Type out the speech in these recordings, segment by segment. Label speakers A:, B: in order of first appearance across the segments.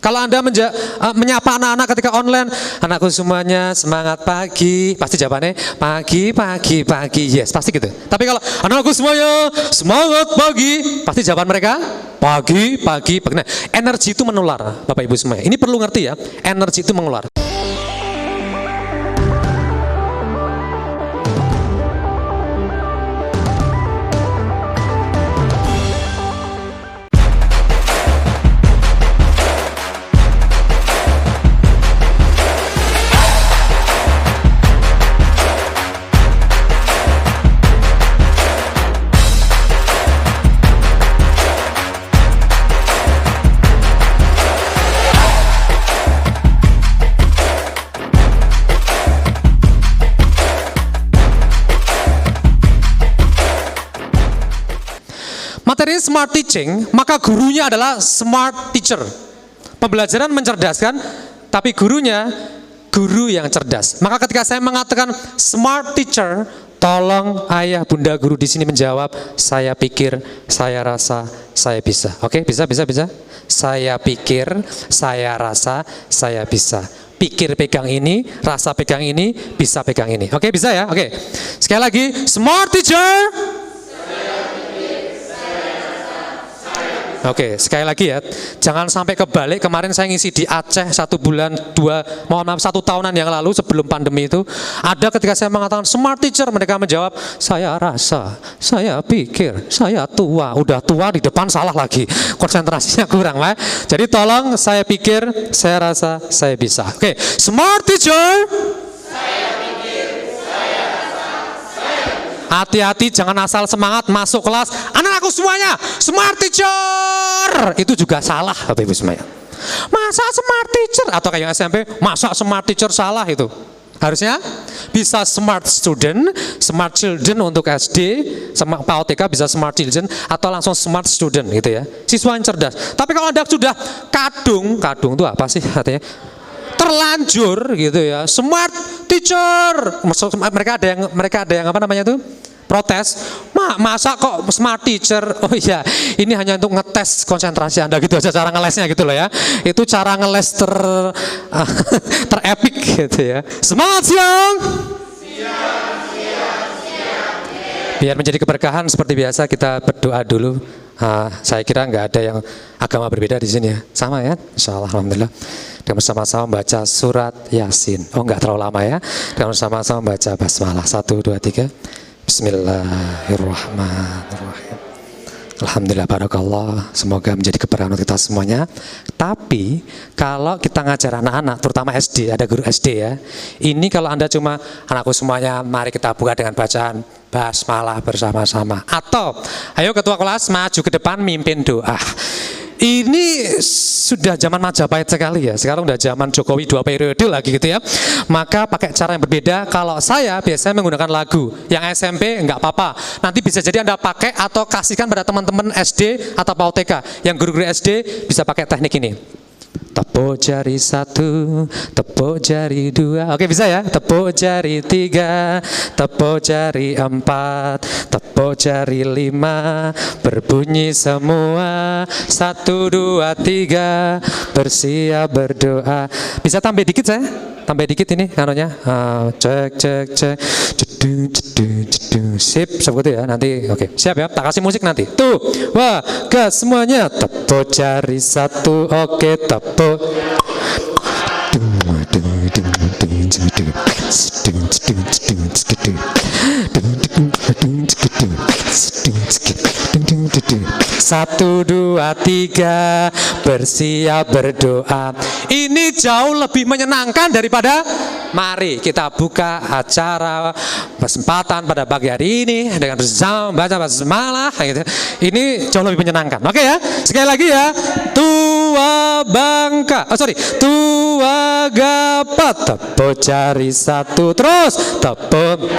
A: Kalau Anda menyapa anak-anak ketika online, anakku semuanya semangat pagi, pasti jawabannya pagi, yes, pasti gitu. Tapi kalau anakku semuanya semangat pagi, pasti jawaban mereka pagi. Nah, energi itu menular, Bapak Ibu semuanya. Ini perlu ngerti ya, energi itu menular. Materi smart teaching, maka gurunya adalah smart teacher. Pembelajaran mencerdaskan, tapi gurunya guru yang cerdas. Maka ketika saya mengatakan smart teacher, tolong ayah bunda guru di sini menjawab, saya pikir, saya rasa, saya bisa. Oke, bisa. Saya pikir, saya rasa, saya bisa. Pikir pegang ini, rasa pegang ini, bisa pegang ini. Oke, bisa ya? Oke. Sekali lagi, smart teacher. Oke, sekali lagi ya, jangan sampai kebalik. Kemarin saya ngisi di Aceh 1 bulan, 1 tahunan yang lalu sebelum pandemi itu. Ada ketika saya mengatakan smart teacher, mereka menjawab, saya rasa, saya pikir, saya tua. Udah tua di depan salah lagi, konsentrasinya kurang. Jadi tolong saya pikir, saya rasa, saya bisa. Oke, smart teacher. Hati-hati, jangan asal semangat masuk kelas, anak-anakku semuanya smart teacher. Itu juga salah, Bapak Ibu semuanya. Masa smart teacher? Atau kayak SMP, masa smart teacher salah itu? Harusnya bisa smart student, smart children untuk SD, sama PAUTK bisa smart children, atau langsung smart student gitu ya. Siswa yang cerdas. Tapi kalau Anda sudah kadung itu apa sih artinya? Terlanjur gitu ya, smart teacher. Mereka ada yang apa namanya itu? Protes. Masa kok smart teacher? Oh iya, ini hanya untuk ngetes konsentrasi Anda gitu aja, cara ngelesnya gitu loh ya. Itu cara ngeles terepik gitu ya. Semangat siang. Biar menjadi keberkahan seperti biasa kita berdoa dulu. Saya kira nggak ada yang agama berbeda di sini ya, sama ya, insyaallah, alhamdulillah. Dan bersama-sama membaca surat Yasin. Oh, nggak terlalu lama ya. Dan bersama-sama membaca basmalah 1, 2, 3. Bismillahirrahmanirrahim. Alhamdulillah, barakallah. Semoga menjadi keberkahan untuk kita semuanya. Tapi kalau kita ngajar anak-anak, terutama SD, ada guru SD ya. Ini kalau Anda cuma, anakku semuanya, mari kita buka dengan bacaan basmalah bersama-sama. Atau, ayo ketua kelas maju ke depan mimpin doa. Ini sudah zaman Majapahit sekali ya. Sekarang udah zaman Jokowi 2 periode lagi gitu ya. Maka pakai cara yang berbeda. Kalau saya biasanya menggunakan lagu. Yang SMP enggak apa-apa. Nanti bisa jadi Anda pakai atau kasihkan pada teman-teman SD atau PAUTK. Yang guru-guru SD bisa pakai teknik ini. Tepuk jari 1, tepuk jari 2. Oke, bisa ya? Tepuk jari 3, tepuk jari 4, tepuk jari 5. Berbunyi semua 1, 2, 3. Bersiap berdoa. Bisa tambah dikit saya? Tambah dikit ini kanunya. Cek. Sip, seperti itu ya. Nanti oke. Siap ya? Tak kasih musik nanti. Tuh. Wah, gas semuanya. Tepuk jari 1. Oke, tepuk. Satu, 2, 3. Bersiap berdoa. Ini jauh lebih menyenangkan daripada mari kita buka acara kesempatan pada pagi hari ini dengan bersama baca basmalah gitu. Ini jauh lebih menyenangkan. Oke ya, sekali lagi ya. Tua Bangka, Tua Gapat, tepuk jari 1, terus tepuk.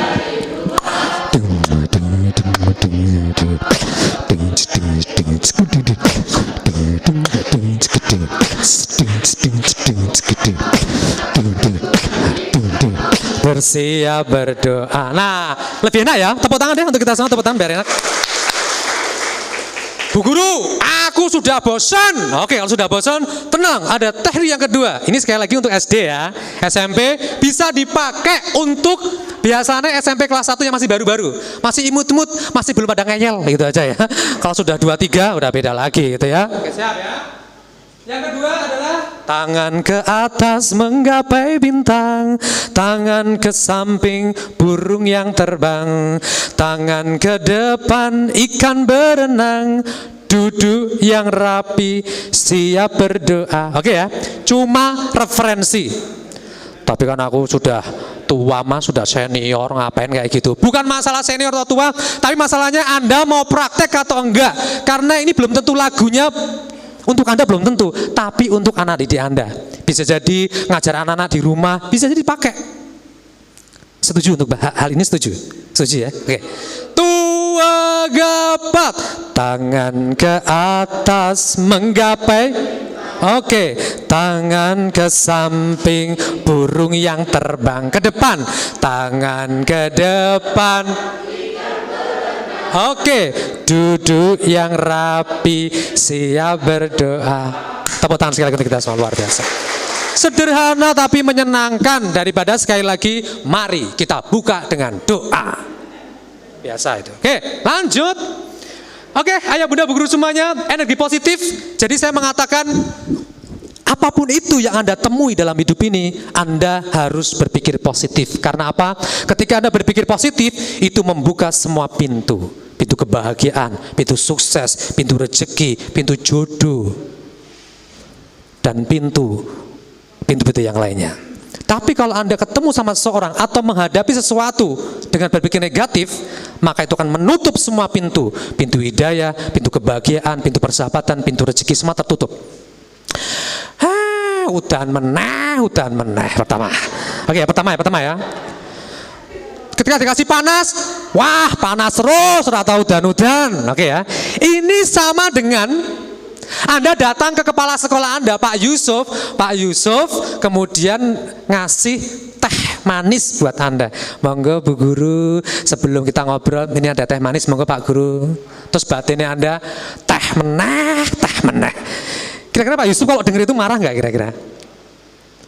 A: Bersiap berdoa. Nah, lebih enak ya. Tepuk tangan deh untuk kita semua, tepuk tangan biar enak. Bu Guru, aku sudah bosan. Oke, kalau sudah bosan, tenang, ada teknik yang kedua. Ini sekali lagi untuk SD ya. SMP bisa dipakai untuk biasanya SMP kelas 1 yang masih baru-baru, masih imut-imut, masih belum ada ngeyel, gitu aja ya. Kalau sudah 2-3 udah beda lagi gitu ya. Oke, siap ya. Yang kedua adalah tangan ke atas menggapai bintang, tangan ke samping burung yang terbang, tangan ke depan ikan berenang, duduk yang rapi siap berdoa. Oke ya, cuma referensi. Tapi kan aku sudah tua mas, sudah senior, ngapain kayak gitu. Bukan masalah senior atau tua, tapi masalahnya Anda mau praktek atau enggak. Karena ini belum tentu lagunya untuk Anda belum tentu, tapi untuk anak didik Anda. Bisa jadi ngajar anak-anak di rumah, bisa jadi dipakai. Setuju untuk hal ini, setuju? Setuju ya? Oke. Tua gapat, tangan ke atas menggapai. Oke, tangan ke samping burung yang terbang ke depan, tangan ke depan. Oke, duduk yang rapi, siap berdoa. Tepuk tangan sekali untuk kita semua, luar biasa. Sederhana tapi menyenangkan. Daripada sekali lagi, mari kita buka dengan doa. Biasa itu. Oke, lanjut. Oke, ayah bunda bu guru semuanya, energi positif. Jadi saya mengatakan, apapun itu yang Anda temui dalam hidup ini, Anda harus berpikir positif. Karena apa? Ketika Anda berpikir positif, itu membuka semua pintu. Pintu kebahagiaan, pintu sukses, pintu rezeki, pintu jodoh, dan pintu-pintu yang lainnya. Tapi kalau Anda ketemu sama seseorang atau menghadapi sesuatu dengan berpikir negatif, maka itu akan menutup semua pintu. Pintu hidayah, pintu kebahagiaan, pintu persahabatan, pintu rezeki, semua tertutup. Udahan meneh pertama. Oke, pertama ya. Ketika dikasih panas, wah panas terus, rata udan-udan. Oke ya. Ini sama dengan Anda datang ke kepala sekolah Anda, Pak Yusuf, kemudian ngasih teh manis buat Anda. Monggo Bu Guru, sebelum kita ngobrol, ini ada teh manis, monggo Pak Guru. Terus batinnya Anda, teh meneh. Kira-kira Pak Yusuf kalau denger itu marah nggak kira-kira?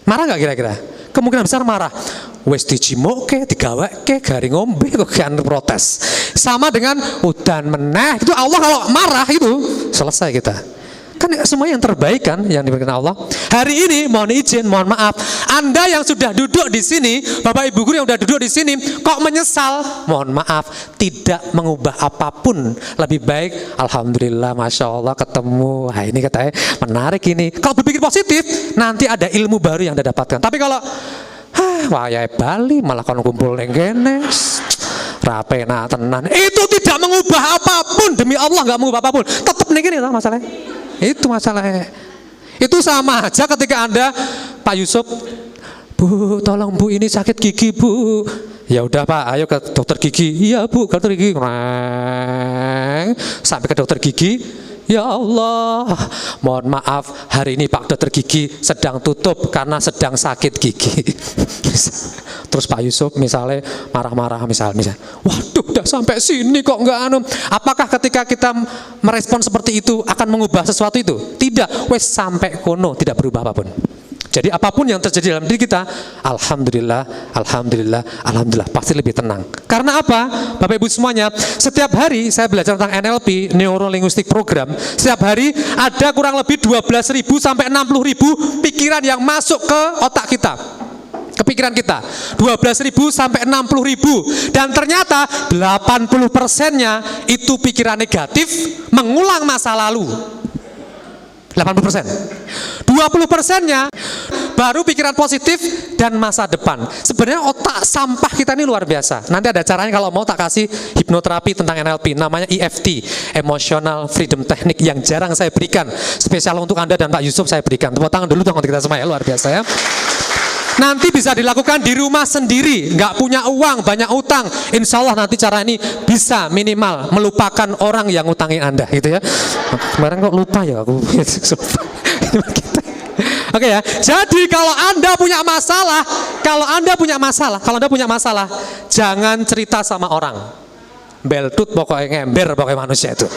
A: Marah nggak kira-kira? Kemungkinan besar marah. Wes dicimoke, digaweke, garing ngombe kok kan protes. Sama dengan udan meneh. Itu Allah kalau marah itu selesai kita. Kan semua yang terbaik kan yang diberikan Allah. Hari ini mohon izin, mohon maaf, Anda yang sudah duduk di sini, Bapak Ibu guru yang sudah duduk di sini, kok menyesal? Mohon maaf, tidak mengubah apapun. Lebih baik, alhamdulillah, masya Allah ketemu. Nah, ini katanya menarik ini. Kalau berpikir positif, nanti ada ilmu baru yang Anda dapatkan. Tapi kalau wayai Bali malah kon kumpul neng kene, rapena tenan, itu tidak mengubah apapun. Demi Allah nggak mengubah apapun. Tetap neng kene lah masalahnya. Itu masalahnya. Itu sama aja ketika Anda, Pak Yusuf, Bu, tolong Bu, ini sakit gigi Bu. Ya udah Pak, ayo ke dokter gigi. Iya Bu, ke dokter gigi. Sampai ke dokter gigi. Ya Allah, mohon maaf, hari ini Pak dokter gigi sedang tutup karena sedang sakit gigi. Terus Pak Yusuf misalnya marah-marah misalnya, waduh udah sampai sini kok enggak anu. Apakah ketika kita merespon seperti itu akan mengubah sesuatu itu? Tidak, wes sampai kono tidak berubah apapun. Jadi apapun yang terjadi dalam diri kita, alhamdulillah, pasti lebih tenang. Karena apa? Bapak Ibu semuanya, setiap hari saya belajar tentang NLP, Neuro Linguistic Program. Setiap hari ada kurang lebih 12.000 sampai 60.000 pikiran yang masuk ke otak kita. Ke pikiran kita, 12.000 sampai 60.000. Dan ternyata 80%-nya itu pikiran negatif, mengulang masa lalu. 80%. 20%-nya baru pikiran positif dan masa depan. Sebenarnya otak sampah kita ini luar biasa. Nanti ada caranya kalau mau tak kasih hipnoterapi tentang NLP, namanya EFT, Emotional Freedom Technique, yang jarang saya berikan. Spesial untuk Anda dan Pak Yusuf saya berikan. Tepuk tangan dulu dong untuk kita semua ya, luar biasa ya. Nanti bisa dilakukan di rumah sendiri, nggak punya uang, banyak utang. Insya Allah nanti cara ini bisa minimal melupakan orang yang ngutangin Anda, gitu ya. Kemarin kok lupa ya aku. Oke ya. Jadi kalau Anda punya masalah, jangan cerita sama orang. beltut pokoknya ngember pokoknya manusia itu.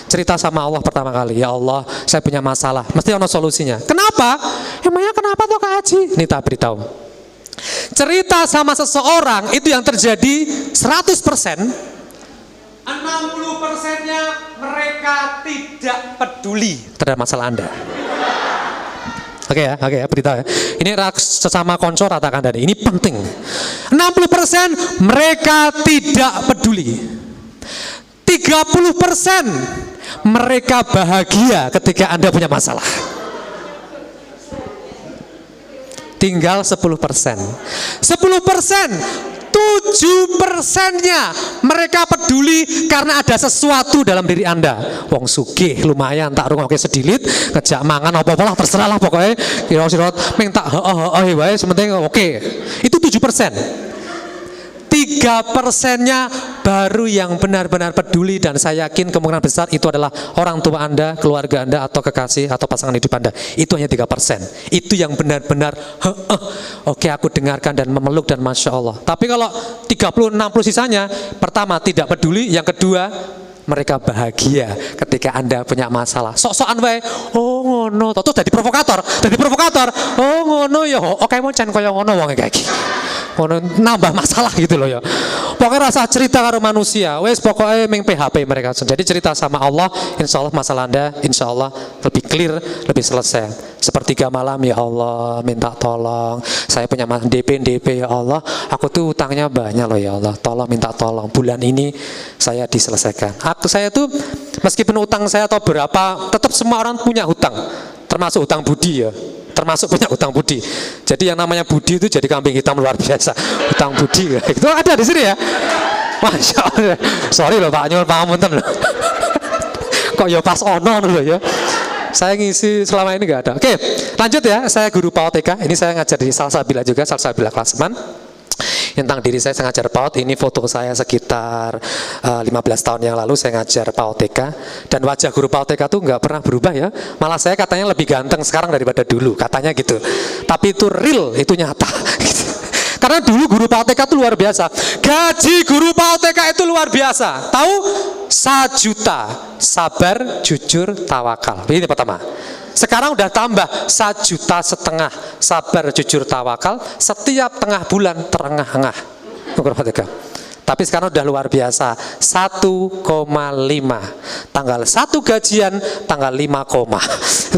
A: Cerita sama Allah pertama kali, ya Allah saya punya masalah, mesti ada solusinya. Kenapa? Emangnya kenapa tuh Kak Haji? Ini tak beritahu. Cerita sama seseorang itu yang terjadi 100%, 60%-nya mereka tidak peduli terhadap masalah Anda. Oke ya, beritahu ya. Ini sesama konco ratakan tadi, ini penting. 60% mereka tidak peduli. 30% mereka bahagia ketika Anda punya masalah. Tinggal 10%. 7%-nya mereka peduli karena ada sesuatu dalam diri Anda. Wong sugih lumayan tak rungokke sedilit, ngejak mangan apa-apa lah terserah lah pokoknya. Kira-kira minta heeh wae sementing oke. Itu 7%. 3%-nya baru yang benar-benar peduli, dan saya yakin kemungkinan besar itu adalah orang tua Anda, keluarga Anda, atau kekasih atau pasangan hidup Anda. Itu hanya 3%. Itu yang benar-benar oke aku dengarkan dan memeluk dan Masya Allah. Tapi kalau 30-60 sisanya, pertama tidak peduli, yang kedua mereka bahagia ketika Anda punya masalah. Sok-sokan wae. Oh ngono. Terus jadi provokator. Oh ngono ya. Oke mau can kaya ngono wong iki. Ngono nambah masalah gitu loh ya. Pokoknya rasa cerita karo manusia. Wes pokoknya meng PHP mereka. Jadi cerita sama Allah, insya Allah masalah Anda insya Allah lebih clear, lebih selesai. Sepertiga malam, ya Allah minta tolong. Saya punya DP ya Allah. Aku tuh utangnya banyak loh ya Allah. Tolong minta tolong. Bulan ini saya diselesaikan. Saya tuh meskipun utang saya atau berapa, tetap semua orang punya hutang, termasuk hutang budi ya, termasuk punya hutang budi. Jadi yang namanya budi itu jadi kambing hitam luar biasa. Hutang budi ya. Itu ada di sini ya. Masya Allah. Sorry loh Pak Nyul, pangapunten loh. Kok ya pas ono loh ya. Saya ngisi selama ini nggak ada. Oke, lanjut ya. Saya guru PAUD TK. Ini saya ngajar di Salsabila juga, Salsabila Klasemen. Tentang diri saya ngajar PAUD, ini foto saya sekitar 15 tahun yang lalu saya ngajar PAUD TK, dan wajah guru PAUD TK tuh nggak pernah berubah ya, malah saya katanya lebih ganteng sekarang daripada dulu, katanya gitu, tapi itu real, itu nyata karena dulu guru PAUD TK itu luar biasa, gaji guru PAUD TK itu luar biasa, tahu? 1 juta, sabar, jujur, tawakal, ini pertama. Sekarang udah tambah 1,5 juta, sabar, jujur, tawakal, setiap tengah bulan terengah-engah. Tapi sekarang udah luar biasa, 1,5. Tanggal 1 gajian, tanggal 5,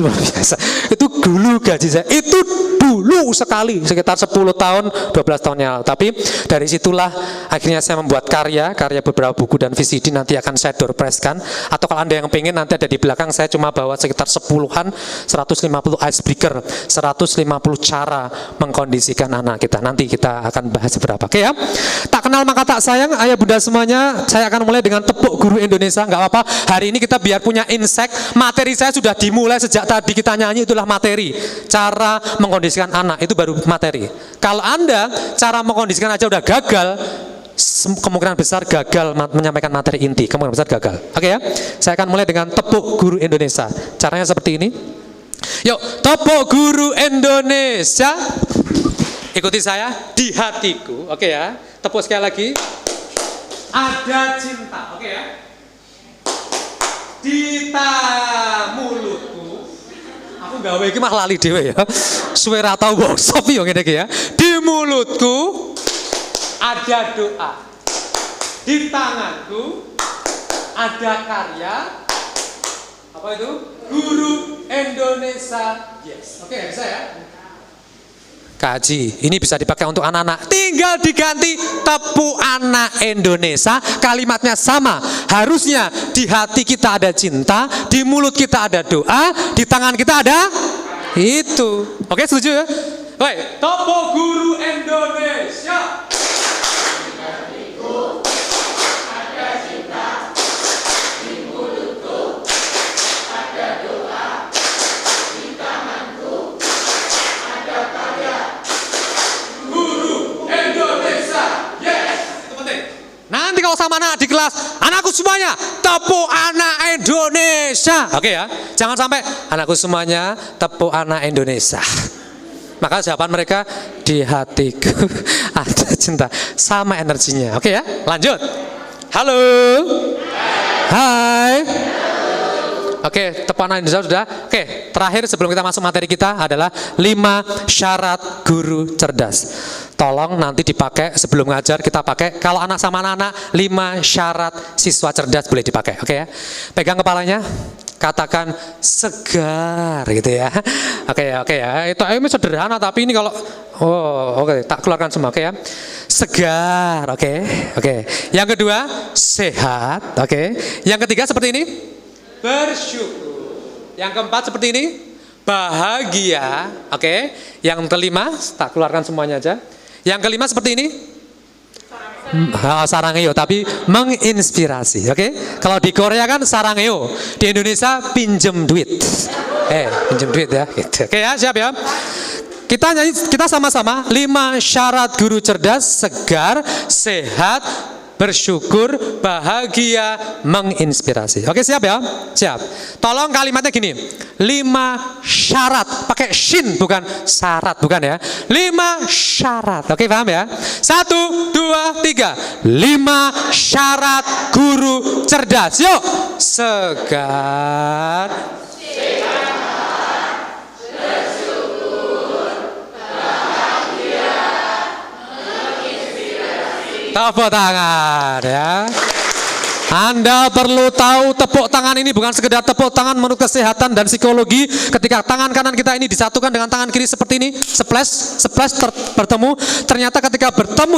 A: luar biasa. Itu dulu gaji saya, itu dulu sekali, sekitar 10 tahun, 12 tahun yang lalu. Tapi dari situlah akhirnya saya membuat karya beberapa buku dan VCD, nanti akan saya door press-kan. Atau kalau Anda yang pengen, nanti ada di belakang, saya cuma bawa sekitar 10-an, 150 icebreaker, 150 cara mengkondisikan anak kita. Nanti kita akan bahas beberapa. Oke ya? Tak kenal maka tak sayang, ayah bunda semuanya, saya akan mulai dengan tepuk guru Indonesia. Nggak apa-apa, hari ini kita biar punya insight. Materi saya sudah dimulai sejak tadi kita nyanyi, itulah materi. Cara mengkondisikan anak, itu baru materi. Kalau Anda cara mengkondisikan aja udah gagal, kemungkinan besar gagal menyampaikan materi inti, kemungkinan besar gagal. Oke ya, saya akan mulai dengan tepuk guru Indonesia. Caranya seperti ini. Yuk, tepuk guru Indonesia. Ikuti saya, di hatiku. Oke ya, tepuk sekali lagi. Ada cinta, oke ya. Di mulutku. Aku gawe iki mah lali dhewe ya. Suwe ra tau workshop yo ngene iki ya. Di mulutku ada doa. Di tanganku ada karya. Apa itu? Guru Indonesia. Yes. Oke, bisa ya? Kaji, ini bisa dipakai untuk anak-anak. Tinggal diganti tepuk anak Indonesia. Kalimatnya sama. Harusnya di hati kita ada cinta, di mulut kita ada doa, di tangan kita ada itu. Oke, setuju ya? Baik, tepuk guru Indonesia. Nanti kalau sama anak di kelas, anakku semuanya tepuk anak Indonesia. Oke ya, jangan sampai anakku semuanya tepuk anak Indonesia. Maka jawaban mereka, di hatiku ada cinta, sama energinya. Oke ya, lanjut. Halo. Hai. Oke, tepuk tangan Indonesia sudah. Oke, terakhir sebelum kita masuk materi kita adalah 5 syarat guru cerdas. Tolong nanti dipakai sebelum ngajar, kita pakai. Kalau anak sama anak-anak, 5 syarat siswa cerdas boleh dipakai. Oke ya. Pegang kepalanya. Katakan segar gitu ya. Oke ya. Itu ini sederhana tapi ini kalau oke, tak keluarkan semua. Oke ya. Segar, oke. Yang kedua, sehat, oke. Yang ketiga seperti ini, bersyukur. Yang keempat seperti ini, bahagia, oke. Yang kelima, tak keluarkan semuanya aja. Yang kelima seperti ini, sarangeo, tapi menginspirasi, oke. Kalau di Korea kan sarangeo, di Indonesia pinjem duit. Pinjem duit ya, gitu. Oke ya, siap ya. Kita nyanyi, kita sama-sama 5 syarat guru cerdas, segar, sehat, bersyukur, bahagia, menginspirasi. Oke, siap ya? Siap. Tolong kalimatnya gini. 5 syarat, pakai shin bukan syarat, bukan ya. 5 syarat. Oke, paham ya? 1, 2, 3. 5 syarat guru cerdas. Yuk. Segar, tepuk tangan ya. Anda perlu tahu tepuk tangan ini bukan sekedar tepuk tangan menurut kesehatan dan psikologi. Ketika tangan kanan kita ini disatukan dengan tangan kiri seperti ini, splash bertemu. Ternyata ketika bertemu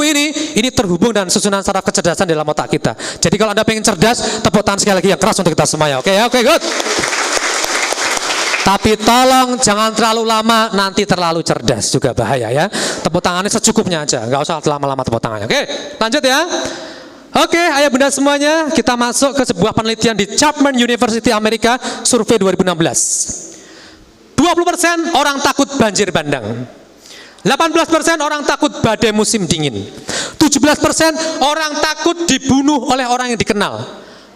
A: ini terhubung dan susunan saraf kecerdasan dalam otak kita. Jadi kalau Anda pengen cerdas, tepuk tangan sekali lagi yang keras untuk kita semuanya. Oke ya, oke, good. Tapi tolong jangan terlalu lama, nanti terlalu cerdas juga bahaya ya. Tepuk tangannya secukupnya aja, nggak usah lama-lama tepuk tangannya. Oke, lanjut ya. Oke, ayah bunda semuanya, kita masuk ke sebuah penelitian di Chapman University Amerika, survei 2016. 20% orang takut banjir bandang. 18% orang takut badai musim dingin. 17% orang takut dibunuh oleh orang yang dikenal.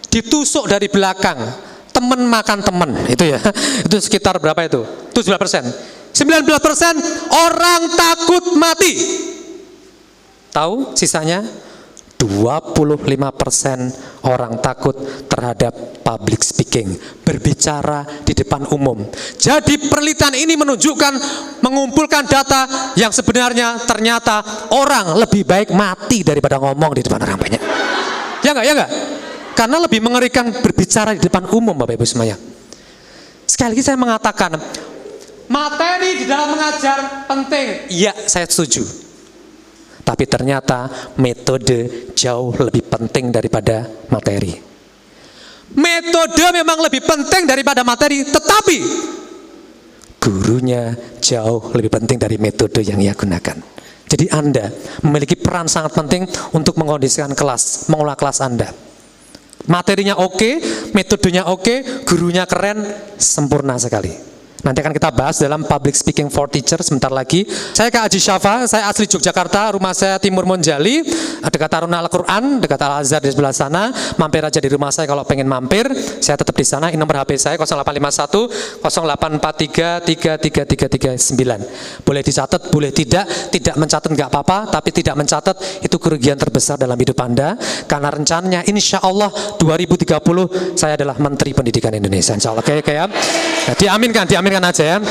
A: Ditusuk dari belakang. Teman makan teman, itu ya. Itu sekitar berapa itu? 17%. 19% orang takut mati. Tahu sisanya? 25% orang takut terhadap public speaking, berbicara di depan umum. Jadi penelitian ini menunjukkan, mengumpulkan data yang sebenarnya ternyata orang lebih baik mati daripada ngomong di depan orang banyak. Ya enggak? Karena lebih mengerikan berbicara di depan umum, Bapak Ibu semuanya. Sekali lagi saya mengatakan, materi di dalam mengajar penting. Iya, saya setuju. Tapi ternyata metode jauh lebih penting daripada materi. Metode memang lebih penting daripada materi, tetapi gurunya jauh lebih penting dari metode yang ia gunakan. Jadi Anda memiliki peran sangat penting untuk mengkondisikan kelas, mengolah kelas Anda. Materinya oke, metodenya oke, gurunya keren, sempurna sekali. Nanti akan kita bahas dalam Public Speaking for Teacher sebentar lagi. Saya Kak Haji Syafa, saya asli Yogyakarta, rumah saya Timur Monjali, dekat Taruna Al-Quran, dekat Al-Azhar di sebelah sana. Mampir aja di rumah saya kalau pengen mampir. Saya tetap di sana. Ini nomor HP saya 0851 0843 33339. Boleh dicatat, boleh tidak mencatat nggak apa-apa, tapi tidak mencatat itu kerugian terbesar dalam hidup Anda. Karena rencananya insya Allah 2030 saya adalah Menteri Pendidikan Indonesia. Insya Allah, oke ya. Nah, diaminkan aja ya.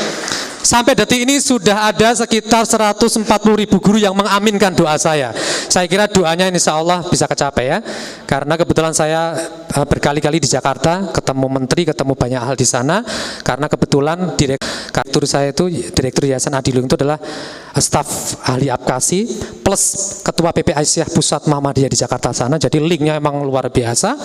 A: Sampai detik ini sudah ada sekitar 140.000 guru yang mengaminkan doa saya. Saya kira doanya insya Allah bisa kecapai ya. Karena kebetulan saya berkali-kali di Jakarta, ketemu menteri, ketemu banyak hal di sana. Karena kebetulan direktur saya itu, Direktur Yayasan Adilung itu adalah staf ahli Apkasi plus ketua PP Aisyah Pusat Muhammadiyah di Jakarta sana. Jadi linknya emang luar biasa.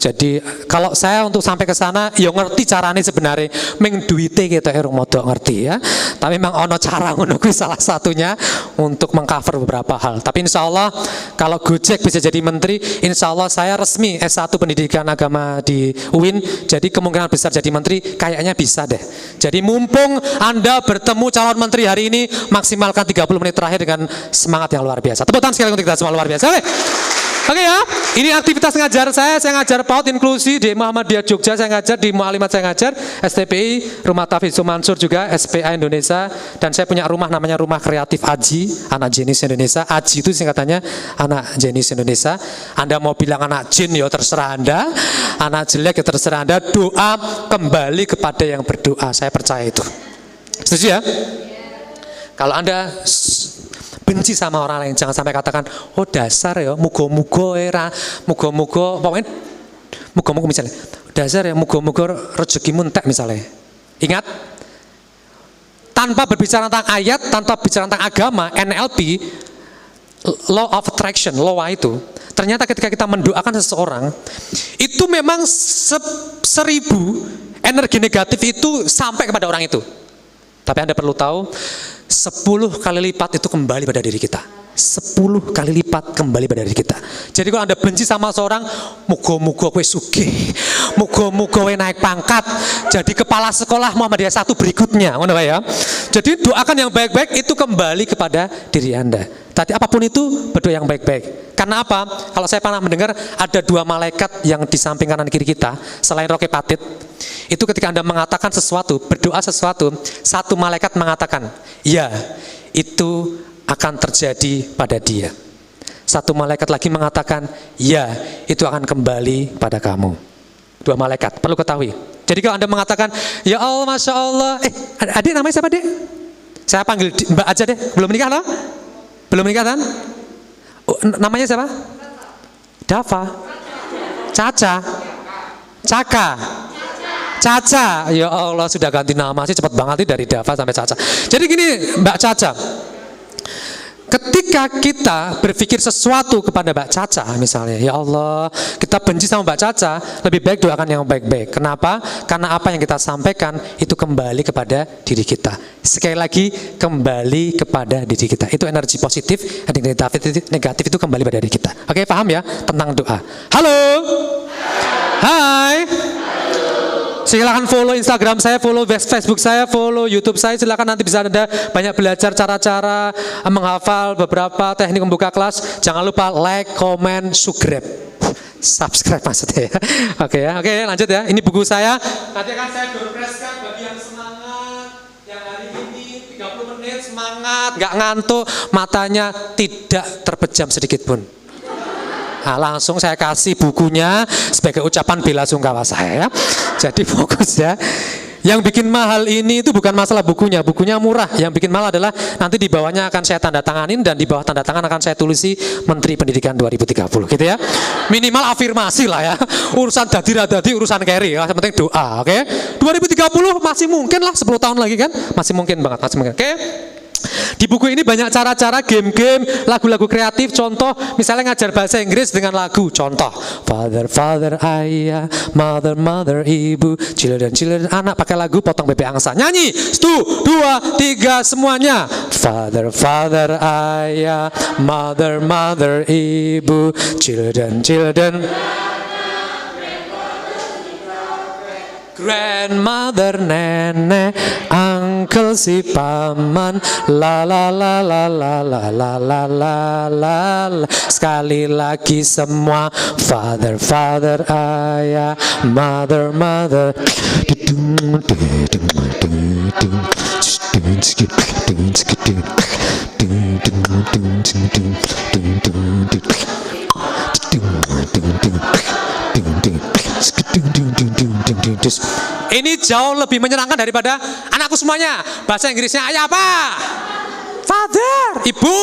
A: Jadi kalau saya untuk sampai ke sana, ya ngerti caranya sebenarnya, meng duite kita modok ngerti ya. Tapi memang ono cara menunggu salah satunya untuk mengcover beberapa hal. Tapi insya Allah kalau Gojek bisa jadi menteri, insya Allah saya resmi S1 Pendidikan Agama di UIN. Jadi kemungkinan besar jadi menteri kayaknya bisa deh. Jadi mumpung Anda bertemu calon menteri hari ini, maksimalkan 30 menit terakhir dengan semangat yang luar biasa. Tepuk tangan sekali untuk kita semua, luar biasa. Oke. Oke ya, ini aktivitas ngajar saya ngajar PAUD inklusi di Muhammadiyah Jogja, saya ngajar di Mu'alimat, saya ngajar STPI, Rumah Tafidz Mansur juga, SPA Indonesia, dan saya punya rumah namanya Rumah Kreatif Aji, Anak Jenis Indonesia. Aji itu singkatannya Anak Jenis Indonesia. Anda mau bilang anak jin ya terserah Anda, anak jelek ya terserah Anda, doa kembali kepada yang berdoa, saya percaya itu. Setuju ya? Kalau Anda benci sama orang lain, jangan sampai katakan, oh dasar ya, mugo-mugo era, mugo-mugo, pokoknya mugo-mugo misalnya, dasar ya, mugo-mugo rezekimu entek misalnya. Ingat, tanpa berbicara tentang ayat, tanpa bicara tentang agama, NLP, Law of Attraction, law itu, ternyata ketika kita mendoakan seseorang, itu memang 1000 energi negatif itu sampai kepada orang itu. Tapi Anda perlu tahu, 10 kali lipat itu kembali pada diri kita. 10 kali lipat kembali pada diri kita. Jadi kalau Anda benci sama seorang, mugo-mugo kowe sugih, mugo-mugo kowe naik pangkat, jadi kepala sekolah Muhammadiyah 1 berikutnya, ngono ya. Jadi doakan yang baik-baik itu kembali kepada diri Anda. Tadi apapun itu, berdoa yang baik-baik. Karena apa? Kalau saya pernah mendengar ada 2 malaikat yang di samping kanan kiri kita, selain roh kepatit, itu ketika Anda mengatakan sesuatu, berdoa sesuatu, 1 malaikat mengatakan, ya, itu akan terjadi pada dia. 1 malaikat lagi mengatakan, ya, itu akan kembali pada kamu. 2 malaikat, perlu ketahui. Jadi kalau Anda mengatakan, ya Allah, Masya Allah, adik namanya siapa, dek? Saya panggil Mbak aja deh, belum menikah loh? Belum menikah kan? Oh, namanya siapa? Dava, Caca, Caka, Caca. Ya Allah, sudah ganti nama sih cepat banget nih dari Dava sampai Caca. Jadi gini Mbak Caca, ketika kita berpikir sesuatu kepada Mbak Caca misalnya, ya Allah, kita benci sama Mbak Caca, lebih baik doakan yang baik-baik. Kenapa? Karena apa yang kita sampaikan itu kembali kepada diri kita. Sekali lagi, kembali kepada diri kita. Itu energi positif, energi negatif itu kembali pada diri kita. Oke, paham ya tentang doa? Halo. Hai. Silakan follow Instagram saya, follow Facebook saya, follow YouTube saya. Silakan, nanti bisa Anda banyak belajar cara-cara menghafal beberapa teknik membuka kelas. Jangan lupa like, comment, subscribe maksudnya ya. Oke, lanjut ya. Ini buku saya. Nanti akan saya doorpresskan bagi yang semangat, yang hari ini 30 menit semangat, nggak ngantuk, matanya tidak terpejam sedikit pun. Nah, langsung saya kasih bukunya sebagai ucapan bela sungkawa saya. Jadi fokus ya. Yang bikin mahal ini itu bukan masalah bukunya murah. Yang bikin mahal adalah nanti di bawahnya akan saya tanda tanganin, dan di bawah tanda tangan akan saya tulisi Menteri Pendidikan 2030 gitu ya. Minimal afirmasi lah ya. Urusan dadi urusan carry ya, yang penting doa, oke? 2030 masih mungkin lah, 10 tahun lagi kan? Masih mungkin banget, masih mungkin. Oke? Di buku ini banyak cara-cara, game-game, lagu-lagu kreatif. Contoh, misalnya ngajar bahasa Inggris dengan lagu. Contoh, father, father, ayah, mother, mother, ibu, children, children, anak, pakai lagu potong bebek angsa. Nyanyi, 1, 2, 3, semuanya. Father, father, ayah, mother, mother, ibu, children, children, grandmother, nenek, uncle, si paman, la la la la la la la la la la. Sekali lagi semua, father, father, ayah, mother, mother. Ini jauh lebih menyenangkan daripada anakku semuanya. Bahasa Inggrisnya ayah apa? Father. Ibu,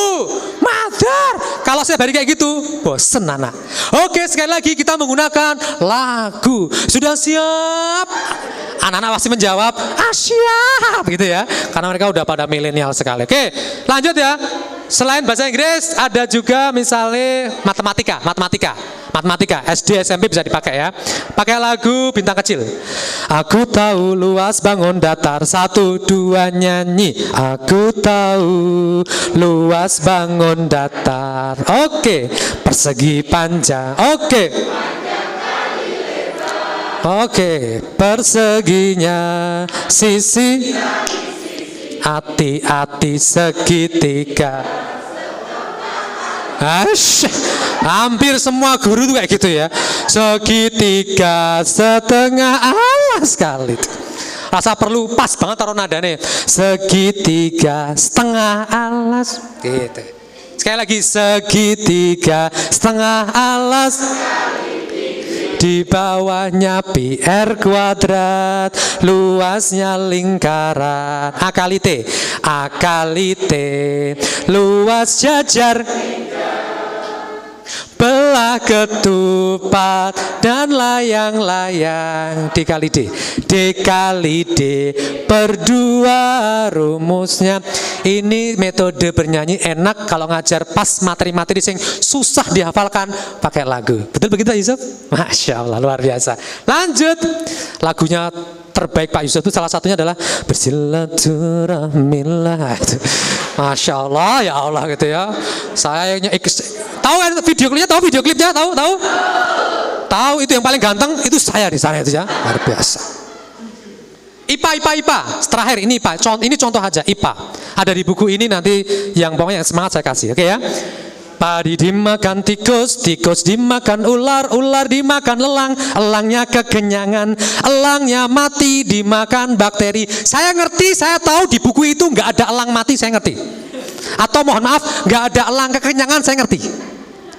A: mother. Kalau saya balik kayak gitu, bosen anak. Oke, sekali lagi kita menggunakan lagu. Sudah siap? Anak-anak pasti menjawab, siap gitu ya. Karena mereka udah pada milenial sekali. Oke, lanjut ya. Selain bahasa Inggris, ada juga misalnya matematika, SD, SMP bisa dipakai ya. Pakai lagu Bintang Kecil. Aku tahu luas bangun datar, 1, 2 nyanyi. Aku tahu luas bangun datar. Oke, persegi panjang. Oke, perseginya sisi. Hati-hati segitiga. Hampir semua guru tuh kayak gitu ya. Segitiga setengah alas kali. Rasa perlu pas banget taruh nadanya. Segitiga setengah alas. Gitu. Sekali lagi, segitiga setengah alas. Di bawahnya pi r kuadrat, luasnya lingkaran. Akali T, luas jajar, belah ketupat dan layang-layang. Dikali D, dikali D per 2 rumusnya. Ini metode bernyanyi enak kalau ngajar pas materi-materi yang susah dihafalkan pakai lagu. Betul begitu Pak Yusuf? Masya Allah, luar biasa. Lanjut, lagunya terbaik Pak Yusuf itu salah satunya adalah bersilaturahmilah. Masya Allah, ya Allah gitu ya. Saya tahu kan video klipnya? Tahu itu yang paling ganteng itu saya di sana itu ya, luar biasa. IPA. Terakhir ini IPA. Ini contoh aja IPA. Ada di buku ini nanti yang pokoknya yang semangat saya kasih. Oke ya. Padi dimakan tikus, tikus dimakan ular, ular dimakan elang, elangnya kekenyangan, elangnya mati dimakan bakteri. Saya ngerti, saya tahu di buku itu nggak ada elang mati, saya ngerti. Atau mohon maaf, nggak ada elang kekenyangan, saya ngerti.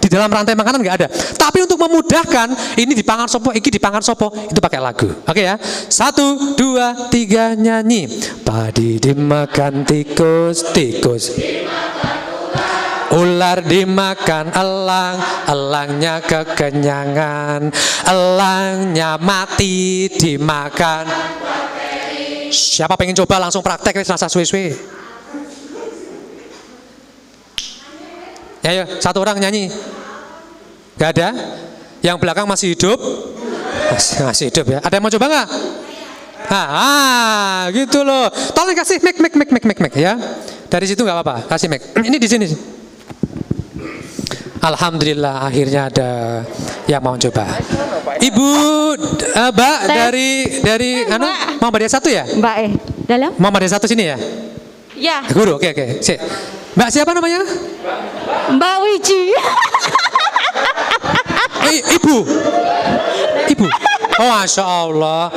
A: Di dalam rantai makanan nggak ada. Tapi untuk memudahkan, ini dipangan sopo, iki dipangan sopo, itu pakai lagu. Oke ya. 1, 2, 3 nyanyi. Padi dimakan tikus, tikus. Ular dimakan elang, elangnya kekenyangan, elangnya mati dimakan. Siapa pengen coba langsung praktek rasa suwe-suwe? Ayo, satu orang nyanyi. Gak ada? Yang belakang masih hidup? Masih hidup ya. Ada yang mau coba nggak? Gitu loh. Tolong kasih mic ya. Dari situ nggak apa-apa. Kasih mic. Ini di sini. Alhamdulillah akhirnya ada yang mau coba. Ibu, Mbak dari Muhammadiyah 1 ya?
B: Mbak dalam?
A: Muhammadiyah 1 sini ya?
B: Ya.
A: Guru, oke. Sip. Mbak siapa namanya?
B: Mbak Wiji.
A: Ibu. Oh, Masya Allah.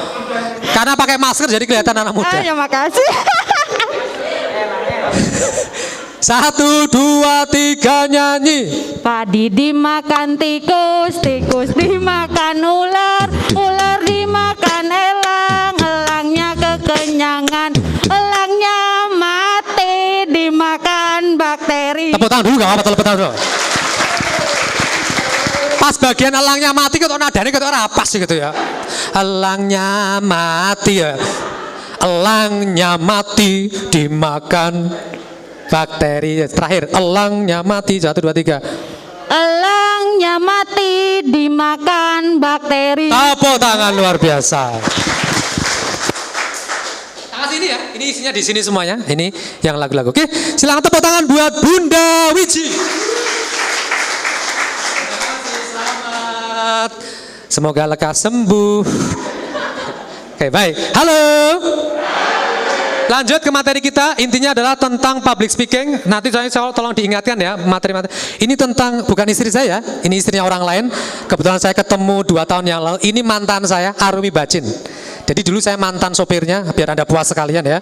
A: Karena pakai masker jadi kelihatan anak muda.
B: Ya makasih.
A: 1, 2, 3 nyanyi.
B: Padi dimakan tikus, tikus dimakan ular, ular dimakan elang, elangnya kekenyangan, elangnya mati dimakan bakteri.
A: Tepuk tangan dulu gak apa-apa, tepuk tangan dulu. Pas bagian elangnya mati kok nadanya kok ora pas gitu ya. Elangnya mati ya. Elangnya mati dimakan bakteri. Terakhir, elangnya mati. 1, 2, 3.
B: Elangnya mati dimakan bakteri.
A: Tepuk tangan luar biasa. Tangan sini ya. Ini isinya di sini semuanya. Ini yang lagu-lagu. Oke, silakan tepuk tangan buat Bunda Wiji. Selamat. Semoga lekas sembuh. Oke, baik. Halo. Lanjut ke materi kita, intinya adalah tentang public speaking. Nanti saya tolong diingatkan ya materi-materi. Ini tentang bukan istri saya, ini istrinya orang lain. Kebetulan saya ketemu 2 tahun yang lalu. Ini mantan saya, Arumi Bacin. Jadi dulu saya mantan sopirnya, biar Anda puas sekalian ya.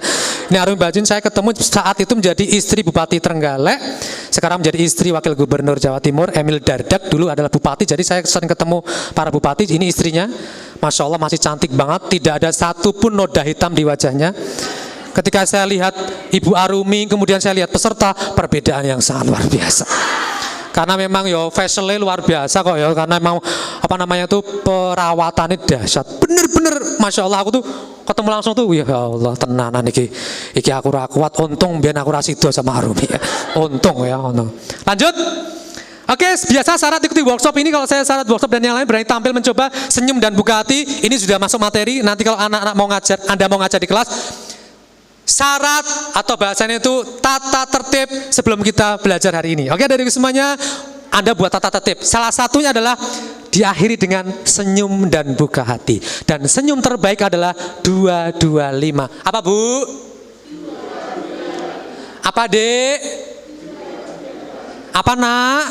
A: Ini Arumi Bacin saya ketemu saat itu menjadi istri Bupati Trenggalek. Sekarang menjadi istri Wakil Gubernur Jawa Timur, Emil Dardak. Dulu adalah bupati, jadi saya sering ketemu para bupati. Ini istrinya, Masya Allah masih cantik banget. Tidak ada satupun noda hitam di wajahnya. Ketika saya lihat Ibu Arumi, kemudian saya lihat peserta, perbedaan yang sangat luar biasa. Karena memang fashionnya luar biasa kok ya, karena memang perawatannya dahsyat. Bener-bener, Masya Allah, aku tuh ketemu langsung tuh, ya Allah, tenanan iki aku ra kuat, untung biar aku rasido sama Arumi ya. Untung. Lanjut. Oke, biasa syarat ikuti workshop ini. Kalau saya syarat workshop dan yang lain berani tampil mencoba, senyum dan buka hati. Ini sudah masuk materi. Nanti kalau anak-anak mau ngajar, Anda mau ngajar di kelas, syarat atau bahasanya itu tata tertib sebelum kita belajar hari ini. Oke, dari semuanya Anda buat tata tertib. Salah satunya adalah diakhiri dengan senyum dan buka hati. Dan senyum terbaik adalah 225. Apa Bu? Apa Dek? Apa Nak?